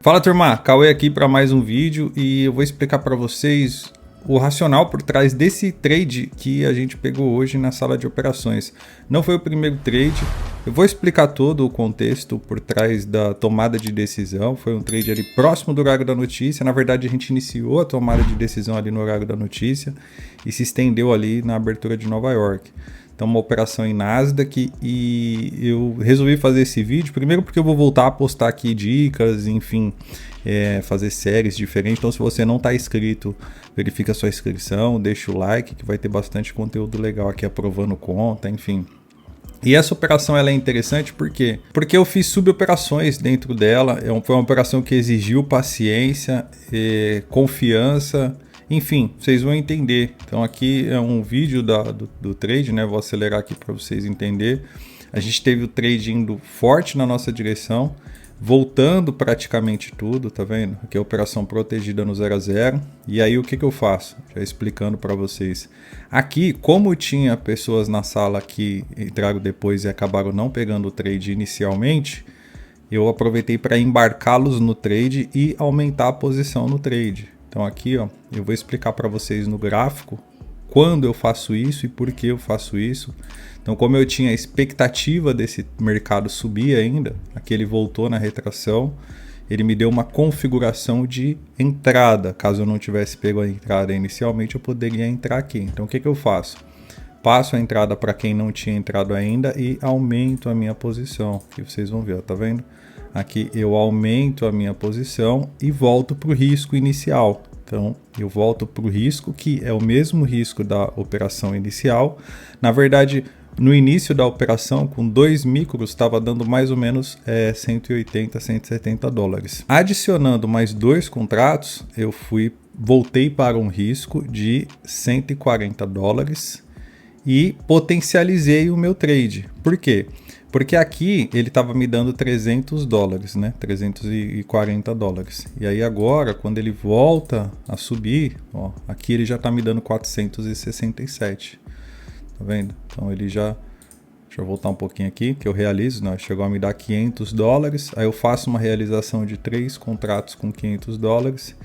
Fala turma, Cauê aqui para mais um vídeo e eu vou explicar para vocês o racional por trás desse trade que a gente pegou hoje na sala de operações. Não foi o primeiro trade, eu vou explicar todo o contexto por trás da tomada de decisão. Foi um trade ali próximo do horário da notícia, na verdade a gente iniciou a tomada de decisão ali no horário da notícia e se estendeu ali na abertura de Nova York. Então uma operação em Nasdaq e eu resolvi fazer esse vídeo, primeiro porque eu vou voltar a postar aqui dicas, enfim, fazer séries diferentes. Então se você não está inscrito, verifica a sua inscrição, deixa o like que vai ter bastante conteúdo legal aqui aprovando conta, enfim. E essa operação ela é interessante porque eu fiz suboperações dentro dela, foi uma operação que exigiu paciência, confiança. Enfim, vocês vão entender. Então aqui é um vídeo do trade, né? Vou acelerar aqui para vocês entenderem. A gente teve o trade indo forte na nossa direção, voltando praticamente tudo, tá vendo? Aqui é a operação protegida no 0 a 0. E aí o que eu faço? Já explicando para vocês. Aqui, como tinha pessoas na sala que entraram depois e acabaram não pegando o trade inicialmente, eu aproveitei para embarcá-los no trade e aumentar a posição no trade. Então aqui, ó, eu vou explicar para vocês no gráfico quando eu faço isso e por que eu faço isso. Então, como eu tinha a expectativa desse mercado subir ainda, aqui ele voltou na retração, ele me deu uma configuração de entrada. Caso eu não tivesse pego a entrada inicialmente, eu poderia entrar aqui. Então, o que eu faço? Passo a entrada para quem não tinha entrado ainda e aumento a minha posição. Aqui vocês vão ver, ó, tá vendo? Aqui eu aumento a minha posição e volto para o risco inicial. Então eu volto para o risco que é o mesmo risco da operação inicial. Na verdade, no início da operação, com 2 micros, estava dando mais ou menos 180, 170 dólares. Adicionando mais 2 contratos, eu voltei para um risco de 140 dólares e potencializei o meu trade. Por quê? Porque aqui ele estava me dando 300 dólares, né? 340 dólares. E aí agora, quando ele volta a subir, ó, aqui ele já está me dando 467. Tá vendo? Então ele já... Deixa eu voltar um pouquinho aqui, que eu realizo, né? Chegou a me dar 500 dólares. Aí eu faço uma realização de 3 contratos com 500 dólares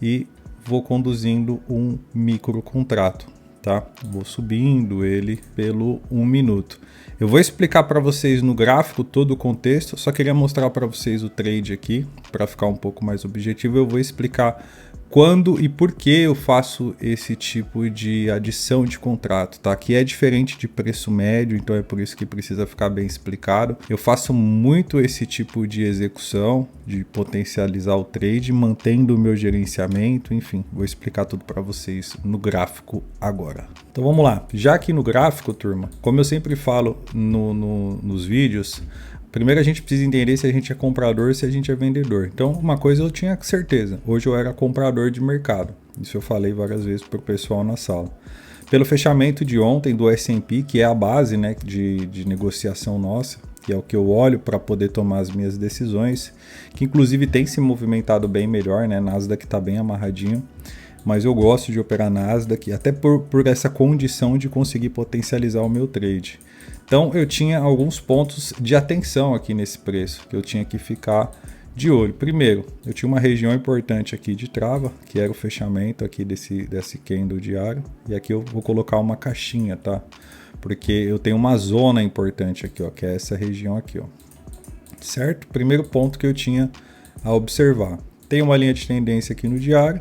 e vou conduzindo um micro contrato. Tá? Vou subindo ele pelo 1 minuto. Eu vou explicar para vocês no gráfico todo o contexto, só queria mostrar para vocês o trade aqui, para ficar um pouco mais objetivo. Eu vou explicar quando e por que eu faço esse tipo de adição de contrato, tá? Que é diferente de preço médio, então é por isso que precisa ficar bem explicado. Eu faço muito esse tipo de execução, de potencializar o trade, mantendo o meu gerenciamento, enfim, vou explicar tudo para vocês no gráfico agora. Então vamos lá, já aqui no gráfico, turma, como eu sempre falo nos vídeos, primeiro a gente precisa entender se a gente é comprador ou se a gente é vendedor. Então uma coisa eu tinha certeza, hoje eu era comprador de mercado. Isso eu falei várias vezes para o pessoal na sala. Pelo fechamento de ontem do S&P, que é a base, né, de negociação nossa, que é o que eu olho para poder tomar as minhas decisões, que inclusive tem se movimentado bem melhor, né? Nasdaq está bem amarradinho. Mas eu gosto de operar Nasdaq, até por essa condição de conseguir potencializar o meu trade. Então eu tinha alguns pontos de atenção aqui nesse preço, que eu tinha que ficar de olho. Primeiro, eu tinha uma região importante aqui de trava, que era o fechamento aqui desse candle diário. E aqui eu vou colocar uma caixinha, tá? Porque eu tenho uma zona importante aqui, ó, que é essa região aqui, ó. Certo? Primeiro ponto que eu tinha a observar. Tem uma linha de tendência aqui no diário.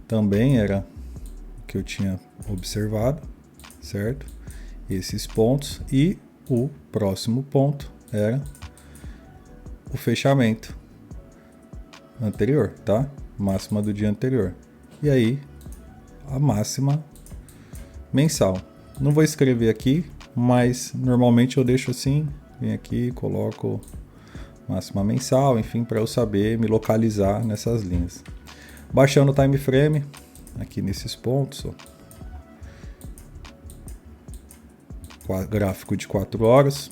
Também era o que eu tinha observado, certo? Esses pontos. E o próximo ponto era o fechamento anterior, tá? Máxima do dia anterior. E aí, a máxima mensal. Não vou escrever aqui, mas normalmente eu deixo assim. Vem aqui, coloco máxima mensal, enfim, para eu saber me localizar nessas linhas. Baixando o time frame, aqui nesses pontos, ó. Gráfico de 4 horas.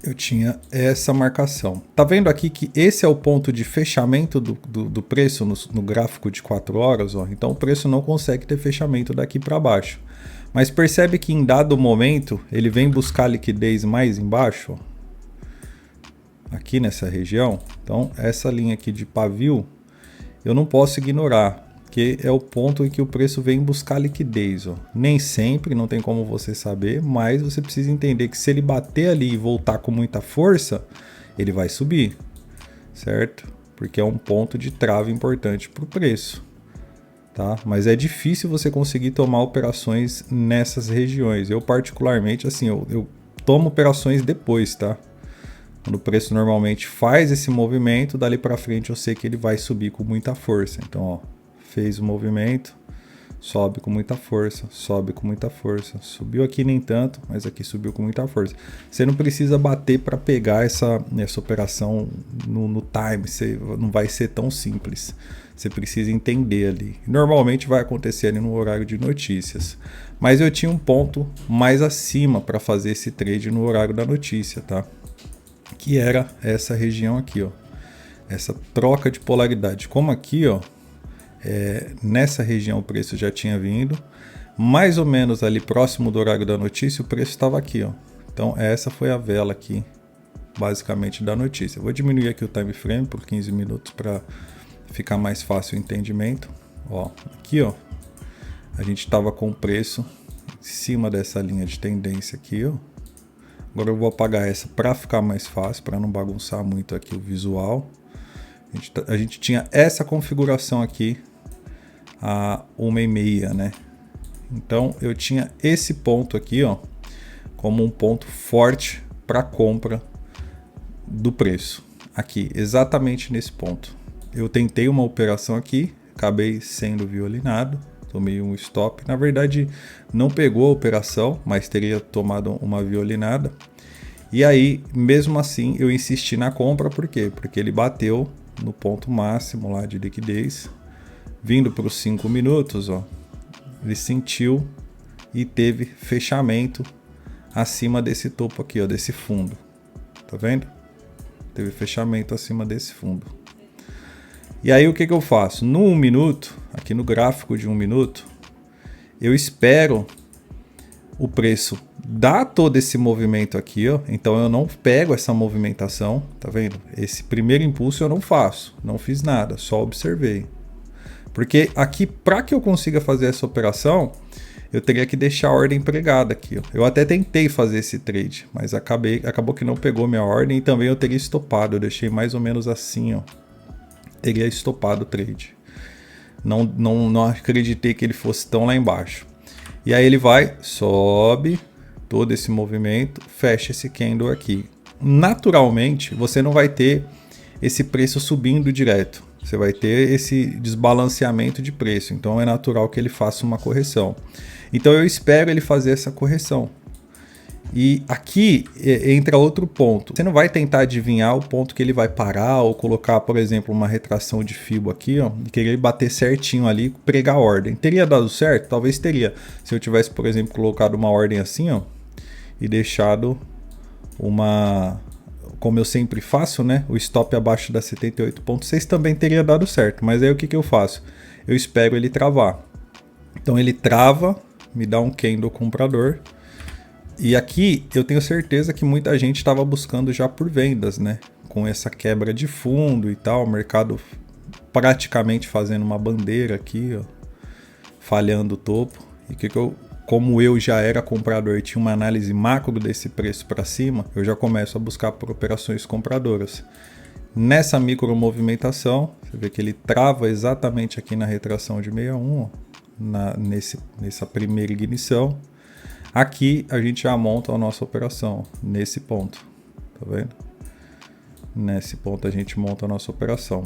Eu tinha essa marcação. Tá vendo aqui que esse é o ponto de fechamento do preço no gráfico de 4 horas? Ó. Então o preço não consegue ter fechamento daqui para baixo. Mas percebe que em dado momento ele vem buscar liquidez mais embaixo? Ó. aqui nessa região, então essa linha aqui de pavio eu não posso ignorar, porque é o ponto em que o preço vem buscar liquidez. Ó. Nem sempre, não tem como você saber, mas você precisa entender que se ele bater ali e voltar com muita força, ele vai subir, certo? Porque é um ponto de trave importante para o preço. Tá? Mas é difícil você conseguir tomar operações nessas regiões. Eu particularmente, assim, eu tomo operações depois, tá? Quando o preço normalmente faz esse movimento, dali para frente eu sei que ele vai subir com muita força. Então, ó, fez o movimento, sobe com muita força, sobe com muita força. Subiu aqui nem tanto, mas aqui subiu com muita força. Você não precisa bater para pegar essa operação no time, não vai ser tão simples. Você precisa entender ali. Normalmente vai acontecer ali no horário de notícias. Mas eu tinha um ponto mais acima para fazer esse trade no horário da notícia, tá? Que era essa região aqui, ó. Essa troca de polaridade. Como aqui, ó, nessa região o preço já tinha vindo. Mais ou menos ali próximo do horário da notícia, o preço estava aqui, ó. Então essa foi a vela aqui, basicamente, da notícia. Eu vou diminuir aqui o time frame por 15 minutos para ficar mais fácil o entendimento. Ó, aqui, ó, a gente estava com o preço em cima dessa linha de tendência aqui, ó. Agora eu vou apagar essa para ficar mais fácil, para não bagunçar muito aqui o visual. A gente tinha essa configuração aqui a 1h30, né? Então eu tinha esse ponto aqui, ó, como um ponto forte para compra do preço. Aqui, exatamente nesse ponto. Eu tentei uma operação aqui, acabei sendo violinado, tomei um stop. Na verdade, não pegou a operação, mas teria tomado uma violinada. E aí, mesmo assim, eu insisti na compra, por quê? Porque ele bateu no ponto máximo lá de liquidez, vindo para os 5 minutos, ó, ele sentiu e teve fechamento acima desse topo aqui, ó, desse fundo. Tá vendo? Teve fechamento acima desse fundo. E aí o que eu faço? No 1 minuto, aqui no gráfico de 1 minuto, eu espero o preço dar todo esse movimento aqui, ó. Então eu não pego essa movimentação, tá vendo? Esse primeiro impulso eu não faço, não fiz nada, só observei. Porque aqui, para que eu consiga fazer essa operação, eu teria que deixar a ordem pregada aqui, ó. Eu até tentei fazer esse trade, mas acabou que não pegou minha ordem e também eu teria estopado. Eu deixei mais ou menos assim, ó. Teria estopado o trade. Não acreditei que ele fosse tão lá embaixo. E aí ele vai, sobe todo esse movimento, fecha esse candle aqui. Naturalmente, você não vai ter esse preço subindo direto. Você vai ter esse desbalanceamento de preço. Então é natural que ele faça uma correção. Então eu espero ele fazer essa correção. E aqui entra outro ponto. Você não vai tentar adivinhar o ponto que ele vai parar ou colocar, por exemplo, uma retração de Fibo aqui, ó, e querer bater certinho ali, pregar a ordem. Teria dado certo? Talvez teria. Se eu tivesse, por exemplo, colocado uma ordem assim, ó, e deixado uma, como eu sempre faço, né, o stop abaixo da 78.6 também teria dado certo. Mas aí o que eu faço? Eu espero ele travar. Então ele trava, me dá um candle comprador. E aqui eu tenho certeza que muita gente estava buscando já por vendas, né? Com essa quebra de fundo e tal, o mercado praticamente fazendo uma bandeira aqui, ó, falhando o topo. E como eu já era comprador e tinha uma análise macro desse preço para cima, eu já começo a buscar por operações compradoras. Nessa micro movimentação, você vê que ele trava exatamente aqui na retração de 61, ó, nessa primeira ignição. Aqui a gente já monta a nossa operação, nesse ponto, tá vendo? Nesse ponto a gente monta a nossa operação.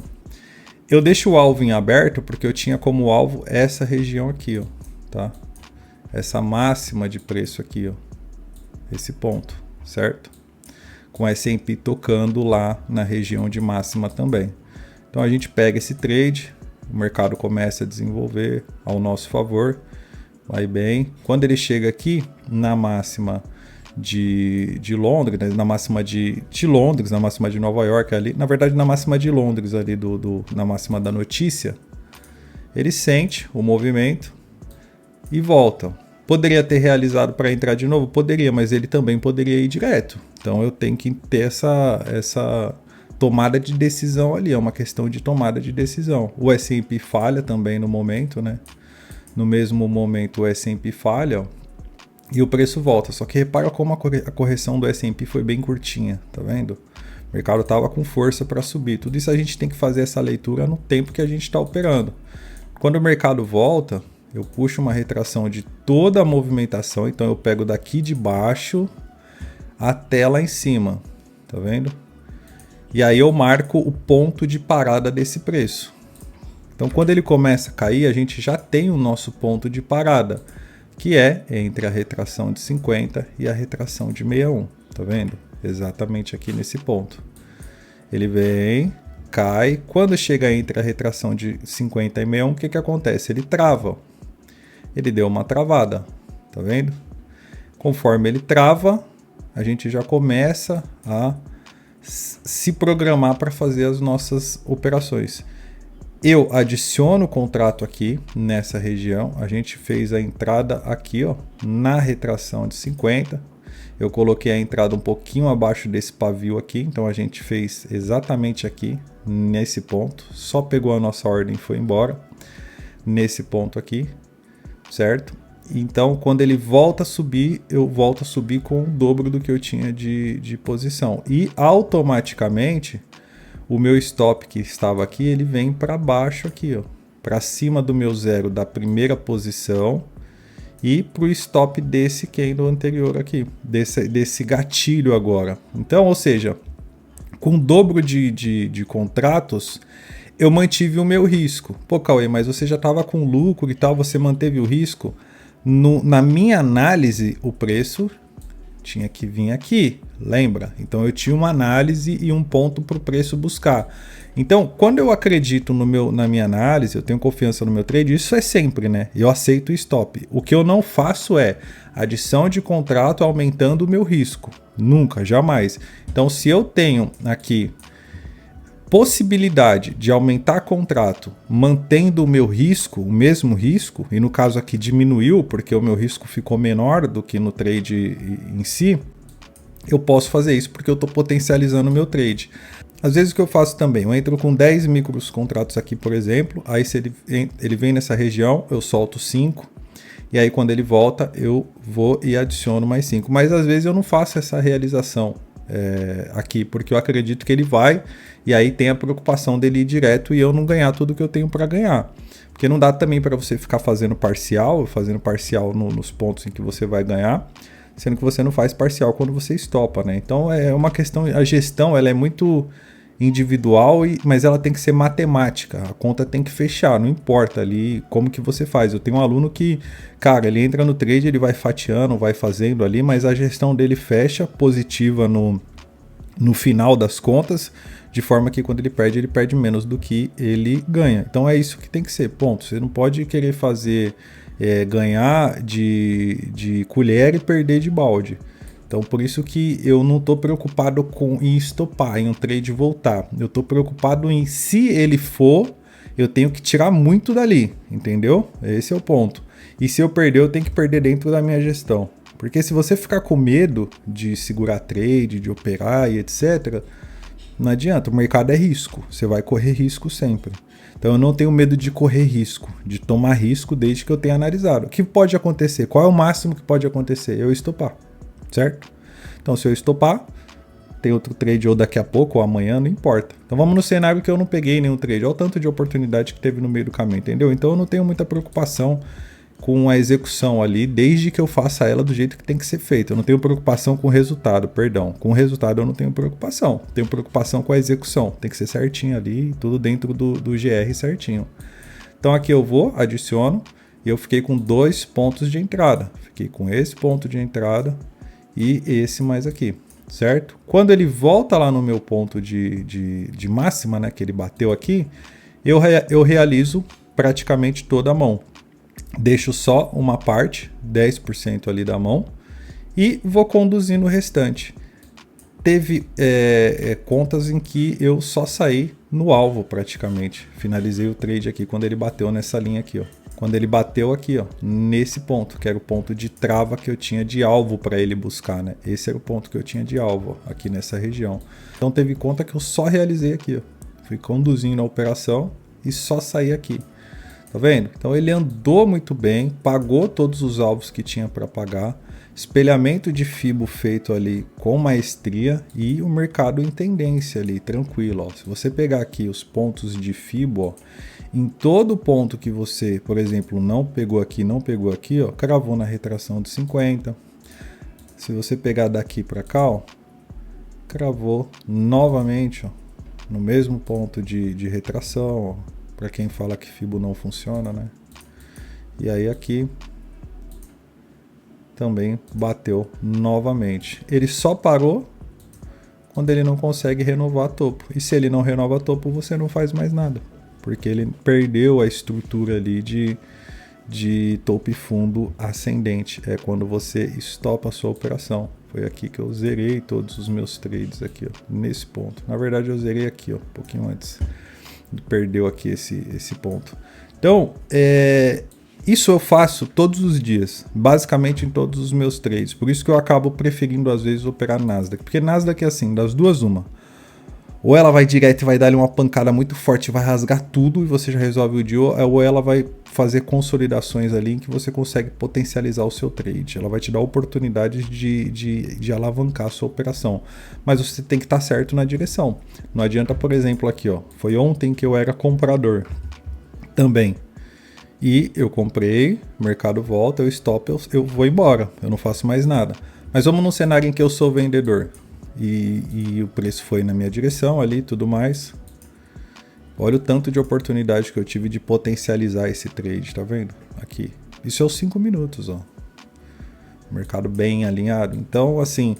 Eu deixo o alvo em aberto porque eu tinha como alvo essa região aqui, ó, tá? Essa máxima de preço aqui, ó, esse ponto, certo? Com S&P tocando lá na região de máxima também. Então a gente pega esse trade, o mercado começa a desenvolver ao nosso favor. Vai bem. Quando ele chega aqui na máxima de Londres, né, na máxima de Londres, na máxima de Nova York ali, na verdade na máxima de Londres ali, na máxima da notícia, ele sente o movimento e volta. Poderia ter realizado para entrar de novo? Poderia, mas ele também poderia ir direto. Então eu tenho que ter essa tomada de decisão ali, é uma questão de tomada de decisão. O S&P falha também no momento, né? No mesmo momento o S&P falha, ó, e o preço volta. Só que repara como a correção do S&P foi bem curtinha, tá vendo? O mercado estava com força para subir. Tudo isso a gente tem que fazer essa leitura no tempo que a gente está operando. Quando o mercado volta, eu puxo uma retração de toda a movimentação. Então eu pego daqui de baixo até lá em cima, tá vendo? E aí eu marco o ponto de parada desse preço. Então quando ele começa a cair, a gente já tem o nosso ponto de parada, que é entre a retração de 50 e a retração de 61, tá vendo? Exatamente aqui nesse ponto. Ele vem, cai, quando chega entre a retração de 50 e 61, o que acontece? Ele trava, ele deu uma travada, tá vendo? Conforme ele trava, a gente já começa a se programar para fazer as nossas operações. Eu adiciono o contrato aqui nessa região, a gente fez a entrada aqui, ó, na retração de 50, eu coloquei a entrada um pouquinho abaixo desse pavio aqui, então a gente fez exatamente aqui, nesse ponto, só pegou a nossa ordem e foi embora, nesse ponto aqui, certo? Então quando ele volta a subir, eu volto a subir com o dobro do que eu tinha de posição, e automaticamente o meu stop que estava aqui, ele vem para baixo aqui, ó, para cima do meu zero da primeira posição e para o stop desse candle anterior aqui, desse gatilho agora. Então, ou seja, com o dobro de contratos, eu mantive o meu risco. Pô, Cauê, mas você já estava com lucro e tal, você manteve o risco? Na minha análise, o preço tinha que vir aqui, lembra? Então eu tinha uma análise e um ponto para o preço buscar. Então, quando eu acredito na minha análise, eu tenho confiança no meu trade, isso é sempre, né? Eu aceito o stop. O que eu não faço é adição de contrato aumentando o meu risco. Nunca, jamais. Então, se eu tenho aqui possibilidade de aumentar contrato mantendo o meu risco, o mesmo risco, e no caso aqui diminuiu porque o meu risco ficou menor do que no trade em si, eu posso fazer isso porque eu estou potencializando o meu trade. Às vezes o que eu faço também, eu entro com 10 micros contratos aqui, por exemplo, aí se ele vem nessa região, eu solto 5, e aí quando ele volta, eu vou e adiciono mais 5. Mas às vezes eu não faço essa realização aqui, porque eu acredito que ele vai, e aí tem a preocupação dele ir direto e eu não ganhar tudo que eu tenho para ganhar. Porque não dá também para você ficar fazendo parcial nos pontos em que você vai ganhar, sendo que você não faz parcial quando você estopa, né? Então é uma questão, a gestão ela é muito individual, mas ela tem que ser matemática, a conta tem que fechar, não importa ali como que você faz. Eu tenho um aluno que, cara, ele entra no trade, ele vai fatiando, vai fazendo ali, mas a gestão dele fecha positiva no final das contas, de forma que quando ele perde menos do que ele ganha. Então é isso que tem que ser, ponto. Você não pode querer fazer ganhar de colher e perder de balde. Então por isso que eu não estou preocupado em estopar, em um trade voltar. Eu estou preocupado em, se ele for, eu tenho que tirar muito dali, entendeu? Esse é o ponto. E se eu perder, eu tenho que perder dentro da minha gestão. Porque se você ficar com medo de segurar trade, de operar e etc., não adianta, o mercado é risco, você vai correr risco sempre. Então eu não tenho medo de correr risco, de tomar risco desde que eu tenha analisado. O que pode acontecer? Qual é o máximo que pode acontecer? Eu estopar, certo? Então se eu estopar, tem outro trade ou daqui a pouco ou amanhã, não importa. Então vamos no cenário que eu não peguei nenhum trade, olha o tanto de oportunidade que teve no meio do caminho, entendeu? Então eu não tenho muita preocupação com a execução ali, desde que eu faça ela do jeito que tem que ser feita. Eu não tenho preocupação com o resultado, perdão. Com o resultado eu não tenho preocupação. Tenho preocupação com a execução. Tem que ser certinho ali, tudo dentro do GR certinho. Então aqui eu vou, adiciono, e eu fiquei com 2 pontos de entrada. Fiquei com esse ponto de entrada e esse mais aqui, certo? Quando ele volta lá no meu ponto de máxima, né, que ele bateu aqui, eu realizo praticamente toda a mão. Deixo só uma parte, 10% ali da mão, e vou conduzindo o restante. teve contas em que eu só saí no alvo praticamente. Finalizei o trade aqui quando ele bateu nessa linha aqui, ó. Quando ele bateu aqui, ó, nesse ponto, que era o ponto de trava que eu tinha de alvo para ele buscar, né? Esse era o ponto que eu tinha de alvo, ó, aqui nessa região. Então teve conta que eu só realizei aqui, ó. Fui conduzindo a operação e só saí aqui. Tá vendo? Então ele andou muito bem, pagou todos os alvos que tinha para pagar, espelhamento de FIBO feito ali com maestria e o mercado em tendência ali, tranquilo. Ó. Se você pegar aqui os pontos de FIBO, ó, em todo ponto que você, por exemplo, não pegou aqui, ó, cravou na retração de 50. Se você pegar daqui para cá, ó, cravou novamente, ó, no mesmo ponto de retração, ó. Para quem fala que FIBO não funciona, né? E aí aqui também bateu novamente. Ele só parou quando ele não consegue renovar topo. E se ele não renova topo, você não faz mais nada. Porque ele perdeu a estrutura ali de topo e fundo ascendente. É quando você estopa a sua operação. Foi aqui que eu zerei todos os meus trades aqui, ó, nesse ponto. Na verdade eu zerei aqui, ó, um pouquinho antes. Perdeu aqui esse ponto. Então, isso eu faço todos os dias, basicamente em todos os meus trades. Por isso que eu acabo preferindo às vezes operar Nasdaq. Porque Nasdaq é assim, das duas uma. Ou ela vai direto e vai dar ali uma pancada muito forte, vai rasgar tudo e você já resolve o dia, ou ela vai fazer consolidações ali em que você consegue potencializar o seu trade. Ela vai te dar oportunidades de alavancar a sua operação. Mas você tem que estar certo na direção. Não adianta, por exemplo, aqui, ó, foi ontem que eu era comprador também. E eu comprei, o mercado volta, eu stop, eu vou embora, eu não faço mais nada. Mas vamos num cenário em que eu sou vendedor. E o preço foi na minha direção ali e tudo mais. Olha o tanto de oportunidade que eu tive de potencializar esse trade, tá vendo? Aqui. Isso é os 5 minutos, ó. Mercado bem alinhado. Então, assim,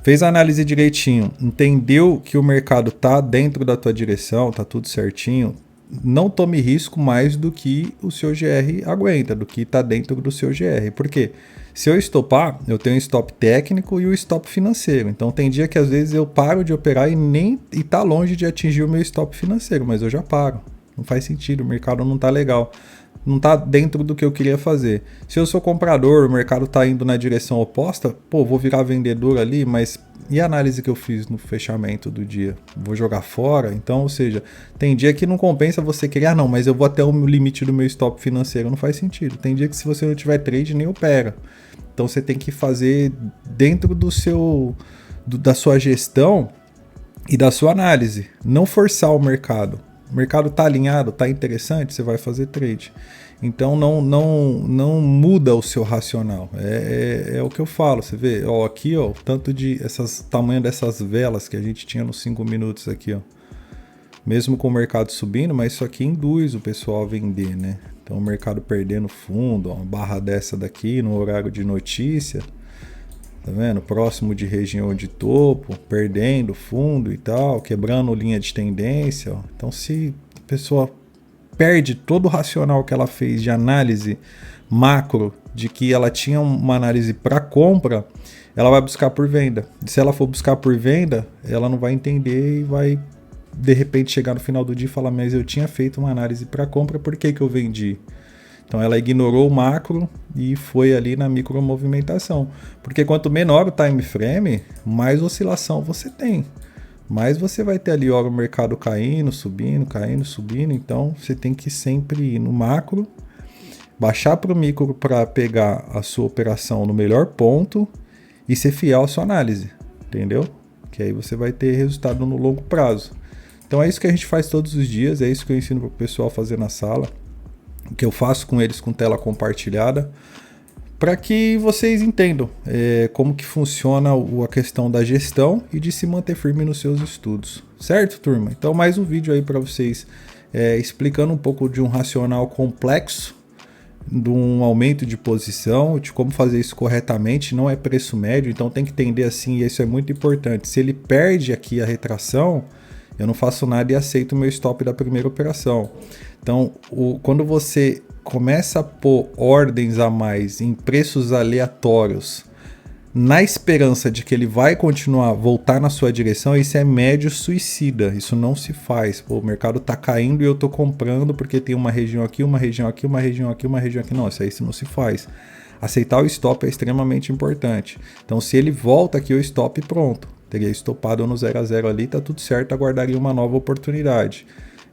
fez a análise direitinho, entendeu que o mercado tá dentro da tua direção, tá tudo certinho. Não tome risco mais do que o seu GR aguenta, do que tá dentro do seu GR. Por quê? Se eu estopar, eu tenho um stop técnico e o stop financeiro. Então tem dia que às vezes eu paro de operar e tá longe de atingir o meu stop financeiro, mas eu já paro. Não faz sentido, o mercado não tá legal. Não tá dentro do que eu queria fazer. Se eu sou comprador, o mercado tá indo na direção oposta, pô, vou virar vendedor ali, mas e a análise que eu fiz no fechamento do dia? Vou jogar fora? Então, ou seja, tem dia que não compensa você querer, não, mas eu vou até o limite do meu stop financeiro. Não faz sentido. Tem dia que se você não tiver trade, nem opera. Então você tem que fazer dentro da sua gestão e da sua análise. Não forçar o mercado. O mercado está alinhado, está interessante, você vai fazer trade. Então não muda o seu racional. É o que eu falo. Você vê, ó, aqui, ó, o tanto de tamanho dessas velas que a gente tinha nos 5 minutos aqui, ó. Mesmo com o mercado subindo, mas isso aqui induz o pessoal a vender, né? Então o mercado perdendo fundo, ó, uma barra dessa daqui no horário de notícia, tá vendo? Próximo de região de topo, perdendo fundo e tal, quebrando linha de tendência, ó. Então se a pessoa perde todo o racional que ela fez de análise macro, de que ela tinha uma análise para compra, ela vai buscar por venda. E se ela for buscar por venda, ela não vai entender e vai de repente chegar no final do dia e falar, mas eu tinha feito uma análise para compra, por que eu vendi? Então ela ignorou o macro e foi ali na micro movimentação. Porque quanto menor o time frame, mais oscilação você tem. Mais você vai ter ali ó, o mercado caindo, subindo. Então você tem que sempre ir no macro, baixar para o micro para pegar a sua operação no melhor ponto e ser fiel à sua análise. Entendeu? Que aí você vai ter resultado no longo prazo. Então é isso que a gente faz todos os dias, é isso que eu ensino para o pessoal a fazer na sala, o que eu faço com eles com tela compartilhada, para que vocês entendam como que funciona a questão da gestão e de se manter firme nos seus estudos. Certo, turma? Então mais um vídeo aí para vocês explicando um pouco de um racional complexo, de um aumento de posição, de como fazer isso corretamente. Não é preço médio, então tem que entender assim, e isso é muito importante. Se ele perde aqui a retração, eu não faço nada e aceito o meu stop da primeira operação. Então, quando você começa a pôr ordens a mais em preços aleatórios na esperança de que ele vai continuar, voltar na sua direção, isso é médio suicida, isso não se faz. Pô, o mercado tá caindo e eu tô comprando porque tem uma região aqui, uma região aqui, uma região aqui, uma região aqui. Não, isso não se faz. Aceitar o stop é extremamente importante. Então, se ele volta aqui, o stop, pronto. Teria estopado no 0 a 0 ali, tá tudo certo, aguardaria uma nova oportunidade.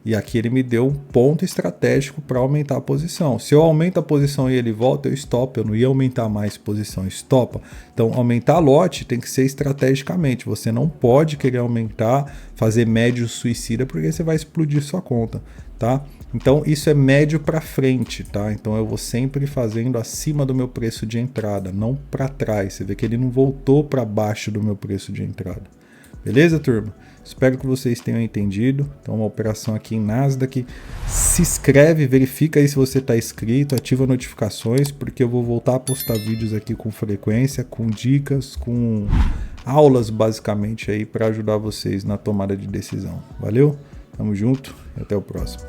E aqui ele me deu um ponto estratégico para aumentar a posição. Se eu aumento a posição e ele volta, eu stop. Eu não ia aumentar mais posição, estopa. Então, aumentar lote tem que ser estrategicamente. Você não pode querer aumentar, fazer médio suicida, porque você vai explodir sua conta, tá? Então, isso é médio para frente, tá? Então, eu vou sempre fazendo acima do meu preço de entrada, não para trás. Você vê que ele não voltou para baixo do meu preço de entrada. Beleza, turma? Espero que vocês tenham entendido. Então, uma operação aqui em Nasdaq. Se inscreve, verifica aí se você está inscrito, ativa notificações, porque eu vou voltar a postar vídeos aqui com frequência, com dicas, com aulas basicamente aí para ajudar vocês na tomada de decisão. Valeu? Tamo junto e até o próximo.